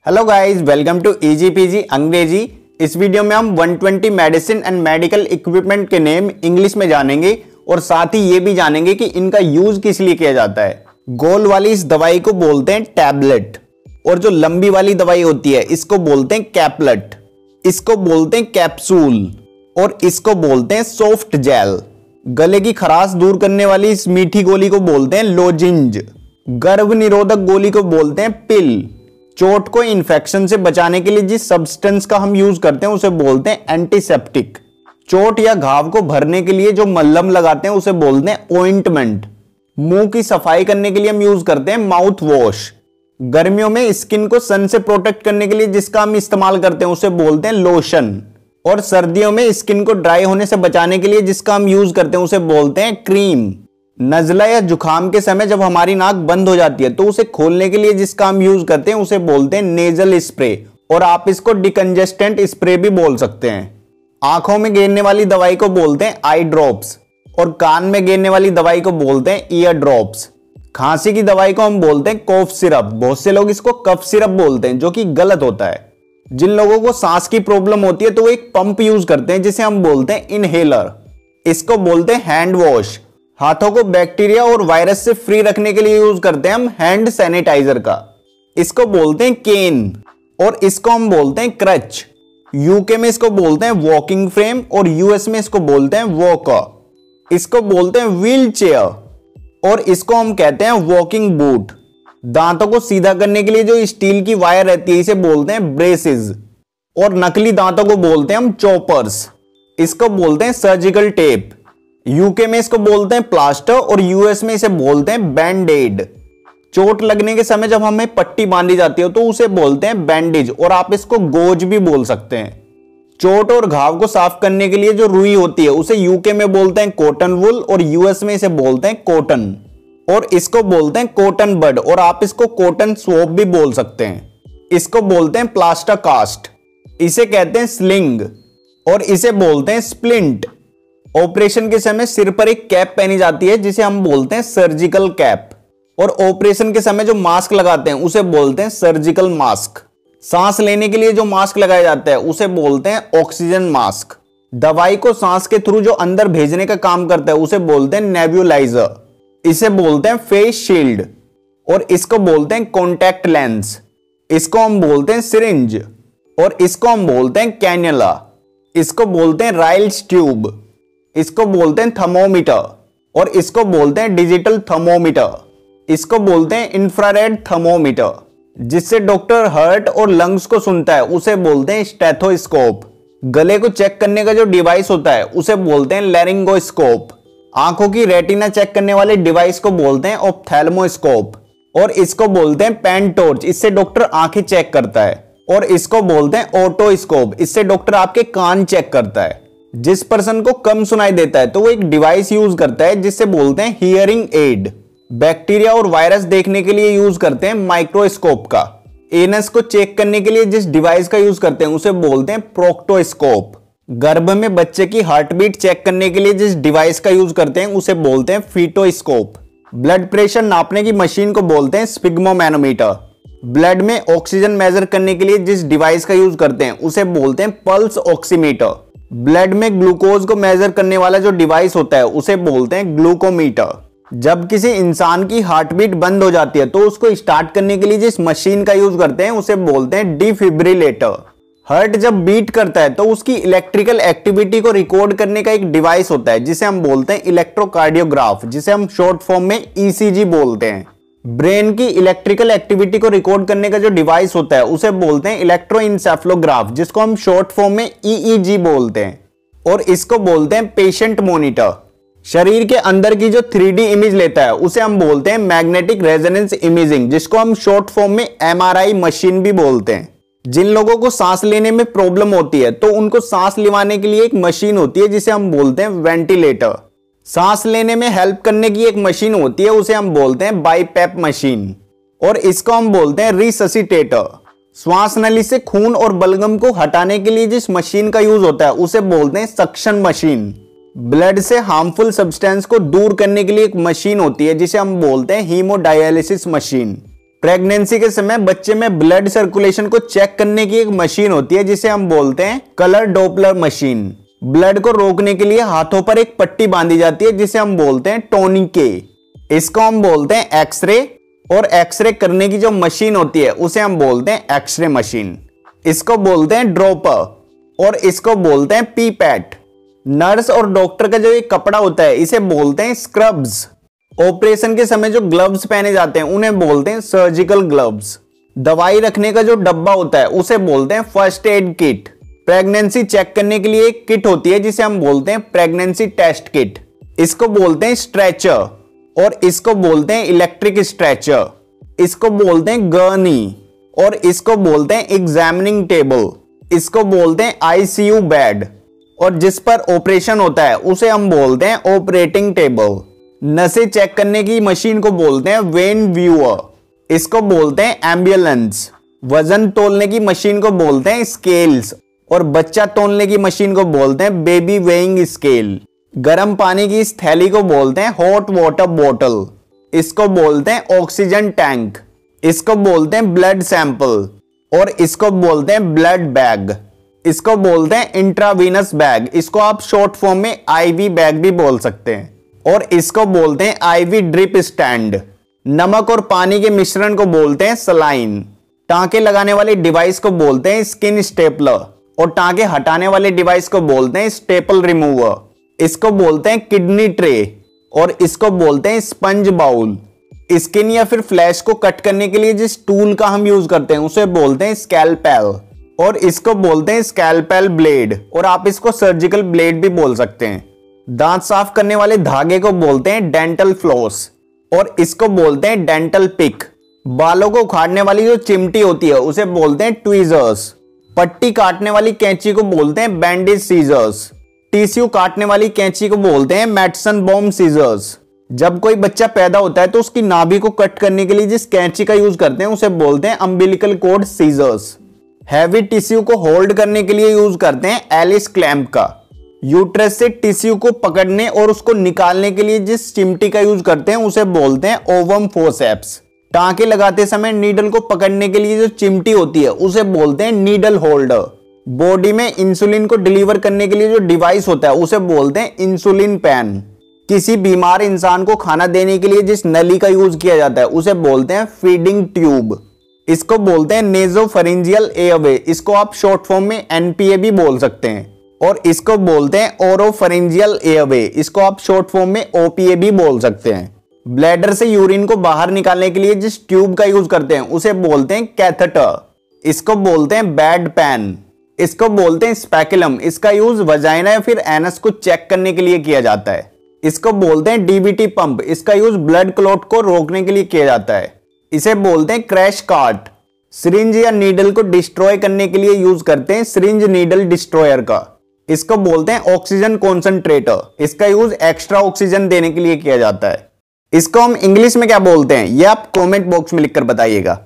Hello guys, welcome to easy PG Angrezi. इस video में हम 120 मेडिसिन एंड मेडिकल इक्विपमेंट के नेम इंग्लिश में जानेंगे और साथ ही ये भी जानेंगे कि इनका यूज किस लिए किया जाता है। गोल वाली इस दवाई को बोलते हैं टैबलेट और जो लंबी वाली दवाई होती है इसको बोलते हैं कैपलेट, इसको बोलते हैं कैप्सूल और इसको बोलते हैं सॉफ्ट जेल। गले की खराश दूर करने वाली इस मीठी गोली को बोलते हैं लोजिंज। गर्भ निरोधक गोली को बोलते हैं पिल। चोट को इन्फेक्शन से बचाने के लिए जिस सब्सटेंस का हम यूज करते हैं उसे बोलते हैं एंटीसेप्टिक। चोट या घाव को भरने के लिए जो मल्लम लगाते हैं उसे बोलते हैं ऑइंटमेंट। मुंह की सफाई करने के लिए हम यूज करते हैं माउथ वॉश। गर्मियों में स्किन को सन से प्रोटेक्ट करने के लिए जिसका हम इस्तेमाल करते हैं उसे बोलते हैं लोशन। और सर्दियों में स्किन को ड्राई होने से बचाने के लिए जिसका हम यूज करते हैं उसे बोलते हैं क्रीम। नजला या जुखाम के समय जब हमारी नाक बंद हो जाती है तो उसे खोलने के लिए जिसका हम यूज करते हैं उसे बोलते हैं नेजल स्प्रे और आप इसको डिकंजेस्टेंट स्प्रे भी बोल सकते हैं। आंखों में गिरने वाली दवाई को बोलते हैं आई ड्रॉप्स और कान में गिरने वाली दवाई को बोलते हैं ईयर ड्रॉप्स। खांसी की दवाई को हम बोलते हैं कॉफ सिरप, बहुत से लोग इसको कफ सिरप बोलते हैं जो कि गलत होता है। जिन लोगों को सांस की प्रॉब्लम होती है तो वो एक पंप यूज करते हैं जिसे हम बोलते हैं इनहेलर, इसको बोलते हैं हैंड वॉश। हाथों को बैक्टीरिया और वायरस से फ्री रखने के लिए यूज करते हैं हम हैंड सैनिटाइजर का, इसको बोलते हैं केन और इसको हम बोलते हैं क्रच। यूके में इसको बोलते हैं वॉकिंग फ्रेम और यूएस में इसको बोलते हैं वॉकर। इसको बोलते हैं व्हील चेयर और इसको हम कहते हैं वॉकिंग बूट। दांतों को सीधा करने के लिए जो स्टील की वायर रहती है इसे बोलते हैं ब्रेसेस और नकली दांतों को बोलते हैं हम चॉपर्स, इसको बोलते हैं सर्जिकल टेप। यूके में इसको बोलते हैं प्लास्टर और यूएस में इसे बोलते हैं बैंडेड। चोट लगने के समय जब हमें पट्टी बांधी जाती है तो उसे बोलते हैं बैंडेज और आप इसको गोज भी बोल सकते हैं। चोट और घाव को साफ करने के लिए जो रुई होती है उसे यूके में बोलते हैं कॉटन वुल और यूएस में इसे बोलते हैं कॉटन और इसको बोलते हैं कॉटन बड और आप इसको कॉटन सोप भी बोल सकते हैं। इसको बोलते हैं प्लास्टर कास्ट, इसे कहते हैं स्लिंग और इसे बोलते हैं स्प्लिंट। ऑपरेशन के समय सिर पर एक कैप पहनी जाती है जिसे हम बोलते हैं सर्जिकल कैप और ऑपरेशन के समय जो मास्क लगाते हैं उसे बोलते हैं सर्जिकल मास्क। सांस लेने के लिए जो मास्क लगाया जाता है उसे बोलते हैं ऑक्सीजन मास्क। दवाई को सांस के थ्रू जो अंदर भेजने का काम करता है उसे बोलते हैं नेब्यूलाइजर, इसे बोलते हैं फेस शील्ड और इसको बोलते हैं कॉन्टैक्ट लेंस। इसको हम बोलते हैं सिरिंज और इसको हम बोलते हैं कैन्युला। इसको बोलते हैं राइल्स ट्यूब, इसको बोलते हैं थर्मोमीटर और इसको बोलते हैं डिजिटल थर्मोमीटर। इसको बोलते हैं इंफ्रारेड थर्मोमीटर। जिससे डॉक्टर हार्ट और लंग्स को सुनता है उसे बोलते हैं स्टेथोस्कोप। गले को चेक करने का जो डिवाइस होता है उसे बोलते हैं लैरिंगोस्कोप। आंखों की रेटिना चेक करने वाले डिवाइस को बोलते हैं ऑप्थेल्मोस्कोप और इसको बोलते हैं पेन टॉर्च, इससे डॉक्टर आंखें चेक करता है और इसको बोलते हैं ओटोस्कोप, इससे डॉक्टर आपके कान चेक करता है। जिस पर्सन को कम सुनाई देता है तो वो एक डिवाइस यूज करता है जिससे बोलते हैं हियरिंग एड। बैक्टीरिया और वायरस देखने के लिए यूज करते हैं माइक्रोस्कोप का। एनस को चेक करने के लिए जिस डिवाइस का यूज करते हैं उसे बोलते हैं प्रोक्टोस्कोप। गर्भ में बच्चे की हार्टबीट चेक करने के लिए जिस डिवाइस का यूज करते हैं उसे बोलते हैं फीटोस्कोप। ब्लड प्रेशर नापने की मशीन को बोलते हैं स्पिग्मोमैनोमीटर। ब्लड में ऑक्सीजन मेजर करने के लिए जिस डिवाइस का यूज करते हैं उसे बोलते हैं पल्स ऑक्सीमीटर। ब्लड में ग्लूकोज को मेजर करने वाला जो डिवाइस होता है उसे बोलते हैं ग्लूकोमीटर। जब किसी इंसान की हार्टबीट बंद हो जाती है तो उसको स्टार्ट करने के लिए जिस मशीन का यूज करते हैं उसे बोलते हैं डिफिब्रिलेटर। हार्ट जब बीट करता है तो उसकी इलेक्ट्रिकल एक्टिविटी को रिकॉर्ड करने का एक डिवाइस होता है जिसे हम बोलते हैं इलेक्ट्रोकार्डियोग्राफ, जिसे हम शॉर्ट फॉर्म में ईसीजी बोलते हैं। ब्रेन की इलेक्ट्रिकल एक्टिविटी को रिकॉर्ड करने का जो डिवाइस होता है उसे बोलते हैं इलेक्ट्रोइंसेफेलोग्राफ, जिसको हम शॉर्ट फॉर्म में ईईजी बोलते हैं और इसको बोलते हैं पेशेंट मॉनिटर। शरीर के अंदर की जो 3D इमेज लेता है उसे हम बोलते हैं मैग्नेटिक रेजोनेंस इमेजिंग, जिसको हम शॉर्ट फॉर्म में एमआरआई मशीन भी बोलते हैं। जिन लोगों को सांस लेने में प्रॉब्लम होती है तो उनको सांस लिवाने के लिए एक मशीन होती है जिसे हम बोलते हैं वेंटिलेटर। सांस लेने में हेल्प करने की एक मशीन होती है उसे हम बोलते हैं बाईपैप मशीन और इसको हम बोलते हैं रिससिटेटर। श्वास नली से खून और बलगम को हटाने के लिए जिस मशीन का यूज होता है उसे बोलते हैं सक्शन मशीन। ब्लड से हार्मफुल सब्सटेंस को दूर करने के लिए एक मशीन होती है जिसे हम बोलते हैं हीमोडायलिसिस मशीन। प्रेगनेंसी के समय बच्चे में ब्लड सर्कुलेशन को चेक करने की एक मशीन होती है जिसे हम बोलते हैं कलर डॉपलर मशीन। ब्लड को रोकने के लिए हाथों पर एक पट्टी बांधी जाती है जिसे हम बोलते हैं टोनिके। इसको हम बोलते हैं एक्सरे, और एक्सरे करने की जो मशीन होती है उसे हम बोलते हैं एक्सरे मशीन। इसको बोलते हैं ड्रॉपर और इसको बोलते हैं पीपैट। नर्स और डॉक्टर का जो ये कपड़ा होता है इसे बोलते हैं स्क्रब्स। ऑपरेशन के समय जो ग्लव्स पहने जाते हैं उन्हें बोलते हैं सर्जिकल ग्लव्स। दवाई रखने का जो डब्बा होता है उसे बोलते हैं first aid kit. Pregnancy check करने के लिए एक किट होती है जिसे हम बोलते हैं प्रेगनेंसी टेस्ट किट। इसको बोलते हैं स्ट्रेचर और इसको बोलते हैं इलेक्ट्रिक स्ट्रेचर। इसको बोलते हैं गर्नी और इसको बोलते हैं एग्जामिनिंग टेबल। इसको बोलते हैं आईसीयू बेड और जिस पर ऑपरेशन होता है उसे हम बोलते हैं ऑपरेटिंग टेबल। नसें चेक करने की मशीन को बोलते हैं वेन व्यूअर। इसको बोलते हैं एम्बुलेंस। वजन तोलने की मशीन को बोलते हैं स्केल्स और बच्चा तोलने की मशीन को बोलते हैं बेबी वेइंग स्केल। गर्म पानी की इस थैली को बोलते हैं हॉट वाटर बॉटल। इसको बोलते हैं ऑक्सीजन टैंक। इसको बोलते हैं ब्लड सैंपल और इसको बोलते हैं ब्लड बैग। इसको बोलते हैं इंट्रावीनस बैग। इसको आप शॉर्ट फॉर्म में आईवी बैग भी बोल सकते हैं और इसको बोलते हैं आईवी ड्रिप स्टैंड। नमक और पानी के मिश्रण को बोलते हैं सलाइन। टांके लगाने वाले डिवाइस को बोलते हैं स्किन स्टेपलर और टांके हटाने वाले डिवाइस को बोलते हैं स्टेपल रिमूवर। इसको बोलते हैं किडनी ट्रे और इसको बोलते हैं स्पंज बाउल। स्किन या फिर फ्लैश को कट करने के लिए जिस टूल का हम यूज करते हैं उसे बोलते हैं स्कैल्पेल और इसको बोलते हैं स्कैल्पेल ब्लेड और आप इसको सर्जिकल ब्लेड भी बोल सकते हैं। दांत साफ करने वाले धागे को बोलते हैं डेंटल फ्लॉस और इसको बोलते हैं डेंटल पिक। बालों को उखाड़ने वाली जो चिमटी होती है उसे बोलते हैं ट्वीजर्स। पट्टी काटने वाली कैंची को बोलते हैं बैंडेज सीजर्स। टिश्यू काटने वाली कैंची को बोलते हैं मेडिसिन बॉम्ब सीजर्स। जब कोई बच्चा पैदा होता है तो उसकी नाभि को कट करने के लिए जिस कैंची का यूज करते हैं उसे बोलते हैं umbilical cord scissors. Heavy tissue को होल्ड करने के लिए यूज करते हैं एलिस क्लैंप का। यूट्रस से टिश्यू को पकड़ने और उसको निकालने के लिए जिस चिमटी का यूज करते हैं उसे बोलते हैं ओवम फोर्सेप्स। टांके लगाते समय नीडल को पकड़ने के लिए जो चिमटी होती है उसे बोलते हैं नीडल होल्डर। बॉडी में इंसुलिन को डिलीवर करने के लिए जो डिवाइस होता है उसे बोलते हैं इंसुलिन पेन। किसी बीमार इंसान को खाना देने के लिए जिस नली का यूज किया जाता है उसे बोलते हैं फीडिंग ट्यूब। इसको बोलते हैं नेजोफेरिंजियल एयरवे। इसको आप शॉर्ट फॉर्म में एनपीए भी बोल सकते हैं और इसको बोलते हैं ओरोफेरिंजियल एयरवे। इसको आप शॉर्ट फॉर्म में ओपीए भी बोल सकते हैं। ब्लैडर से यूरिन को बाहर निकालने के लिए जिस ट्यूब का यूज करते हैं उसे बोलते हैं कैथेटर। इसको बोलते हैं बेड पैन। इसको बोलते हैं स्पेकुलम। इसका यूज वजाइना या फिर एनस को चेक करने के लिए किया जाता है। इसको बोलते हैं डीबीटी पंप। इसका यूज ब्लड क्लॉट को रोकने के लिए किया जाता है। इसे बोलते हैं क्रैश कार्ट। सिरिंज या नीडल को डिस्ट्रॉय करने के लिए यूज करते हैं सिरिंज नीडल डिस्ट्रॉयर का। इसको बोलते हैं ऑक्सीजन कॉन्सेंट्रेटर। इसका यूज एक्स्ट्रा ऑक्सीजन देने के लिए किया जाता है। इसको हम इंग्लिश में क्या बोलते हैं ये आप कमेंट बॉक्स में लिखकर बताइएगा।